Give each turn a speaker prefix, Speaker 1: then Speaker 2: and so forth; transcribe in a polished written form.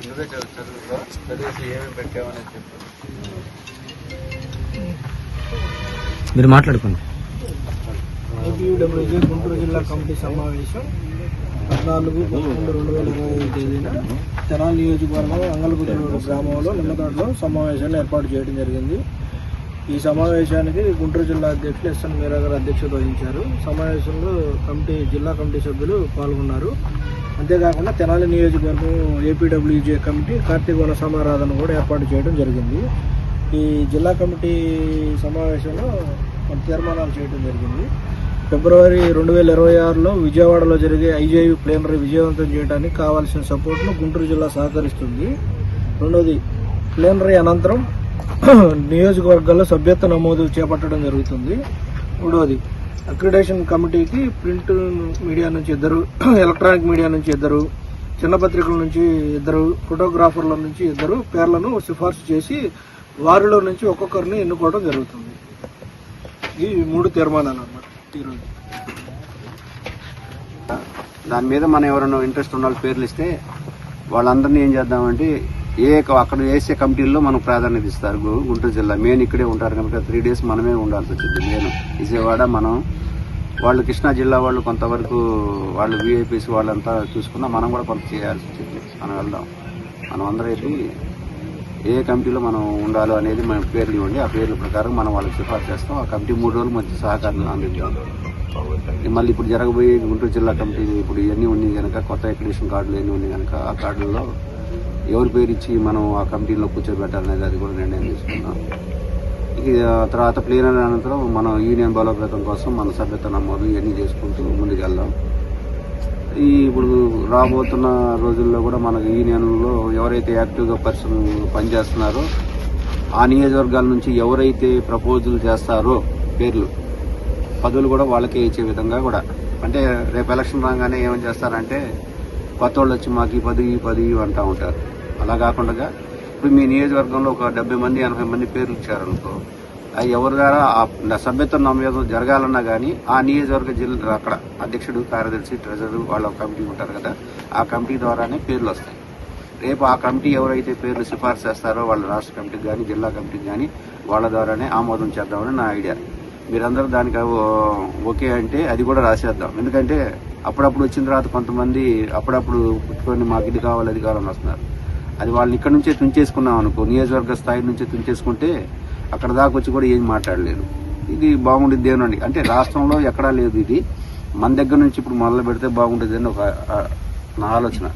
Speaker 1: నువ్వే చదివేసి ఏమేమి పెట్టామని చెప్పి
Speaker 2: మీరు మాట్లాడుకోండి.
Speaker 3: ఏపీడబ్ల్యూజే గుంటూరు జిల్లా కమిటీ సమావేశం 14/11/2025 తేదీన తెనాలి నియోజకవర్గం అంగలగుర్రు గ్రామంలో నిమ్మతోటలో సమావేశాన్ని ఏర్పాటు చేయడం జరిగింది. ఈ సమావేశానికి గుంటూరు జిల్లా అధ్యక్షులు ఎస్ఎన్ మీరా గారు అధ్యక్షత వహించారు. సమావేశంలో జిల్లా కమిటీ సభ్యులు పాల్గొన్నారు. అంతేకాకుండా తెనాలి నియోజకవర్గం ఏపీడబ్ల్యూజే కమిటీ కార్తీక వన సమారాధన కూడా ఏర్పాటు చేయడం జరిగింది. ఈ జిల్లా కమిటీ సమావేశంలో కొన్ని తీర్మానాలు చేయడం జరిగింది. ఫిబ్రవరి 2026లో విజయవాడలో జరిగే ఐజేయు ప్లేనరీ విజయవంతం చేయడానికి కావాల్సిన సపోర్ట్ను గుంటూరు జిల్లా సహకరిస్తుంది. రెండోది, ప్లేనరీ అనంతరం నియోజకవర్గాల్లో సభ్యత్వ నమోదు చేపట్టడం జరుగుతుంది. మూడవది, అక్రిడేషన్ కమిటీకి ప్రింట్ మీడియా నుంచి 2, ఎలక్ట్రానిక్ మీడియా నుంచి 2, చిన్న పత్రికల నుంచి 2, ఫోటోగ్రాఫర్ల నుంచి 2 పేర్లను సిఫార్సు చేసి వారిలో నుంచి ఒక్కొక్కరిని ఎన్నుకోవడం జరుగుతుంది. ఈ 3 తీర్మానాలు అన్నమాట ఈరోజు.
Speaker 1: దాని మీద మనం ఎవరైనా ఇంట్రెస్ట్ ఉన్న పేర్లు ఇస్తే వాళ్ళందరినీ ఏం చేద్దామంటే అక్కడ వేసే కమిటీల్లో మనకు ప్రాధాన్యత ఇస్తారు. గుంటూరు జిల్లా మెయిన్ ఇక్కడే ఉంటారు కనుక 3 days మనమే ఉండాల్సి వచ్చింది. మెయిన్ విజయవాడ వాళ్ళు కృష్ణా జిల్లా వాళ్ళు కొంతవరకు వాళ్ళు విఐపీస్ వాళ్ళంతా చూసుకున్నా మనం కూడా కొంత చేయాల్సి వచ్చింది. మనం వెళ్దాం, మనం అందరం వెళ్ళి ఏ కమిటీలో మనం ఉండాలో అనేది మనం పేర్లు ఇవ్వండి. ఆ పేర్ల ప్రకారం మనం వాళ్ళకి సిఫార్సు చేస్తాం. ఆ కమిటీ 3 రోజులు మంచి సహకారం అందిద్దాం. మళ్ళీ ఇప్పుడు జరగబోయే గుంటూరు జిల్లా కమిటీ ఇప్పుడు ఇవన్నీ ఉన్నాయి కనుక, కొత్త అక్రిడేషన్ కార్డులు ఎన్ని ఉన్నాయి కనుక ఆ కార్డుల్లో ఎవరి పేరు ఇచ్చి మనం ఆ కమిటీలో కూర్చోబెట్టాలనేది అది కూడా నిర్ణయం తీసుకున్నాం. ఇక తర్వాత ప్లేనరీ అనంతరం మనం యూనియన్ బలోపేతం కోసం మన సభ్యత్వ నమోదు ఇవన్నీ చేసుకుంటూ ముందుకెళ్దాం. ఇప్పుడు రాబోతున్న రోజుల్లో కూడా మనకు యూనియన్లో ఎవరైతే యాక్టివ్గా పర్సన్ పనిచేస్తున్నారో ఆ నియోజకవర్గాల నుంచి ఎవరైతే ప్రపోజల్ చేస్తారో పేర్లు పదవులు కూడా వాళ్ళకే ఇచ్చే విధంగా కూడా, అంటే రేపు ఎలక్షన్ రాగానే ఏమని చేస్తారంటే కొత్త వాళ్ళు వచ్చి మాకు ఈ పది అంటూ ఉంటారు. అలా కాకుండా ఇప్పుడు మీ నియోజకవర్గంలో ఒక 70 మంది 80 మంది పేర్లు ఇచ్చారనుకో, ఎవరి ద్వారా ఆ సభ్యత్వ నమోదు జరగాలన్నా కానీ ఆ నియోజకవర్గ జిల్లా అక్కడ అధ్యక్షుడు, కార్యదర్శి, ట్రెజరర్ వాళ్ళ కమిటీ ఉంటారు కదా, ఆ కమిటీ ద్వారానే పేర్లు వస్తాయి. రేపు ఆ కమిటీ ఎవరైతే పేర్లు సిఫార్సు చేస్తారో వాళ్ళ రాష్ట్ర కమిటీకి కానీ జిల్లా కమిటీకి కానీ వాళ్ళ ద్వారానే ఆమోదం చేద్దామని నా ఐడియా. మీరందరూ దానికి ఓకే అంటే అది కూడా రాసేద్దాం. ఎందుకంటే అప్పుడప్పుడు వచ్చిన తర్వాత కొంతమంది అప్పుడప్పుడు పుట్టుకొని మాకు ఇది కావాలి అది కావాలని వస్తున్నారు. అది వాళ్ళని ఇక్కడ నుంచే తుంచేసుకున్నాం అనుకో, నియోజకవర్గ స్థాయి నుంచే తుంచేసుకుంటే అక్కడ దాకా వచ్చి కూడా ఏం మాట్లాడలేరు. ఇది బాగుండిద్ది ఏనండి, అంటే రాష్ట్రంలో ఎక్కడా లేదు ఇది, మన దగ్గర నుంచి ఇప్పుడు మొదలు పెడితే బాగుంటుంది అని ఒక నా ఆలోచన.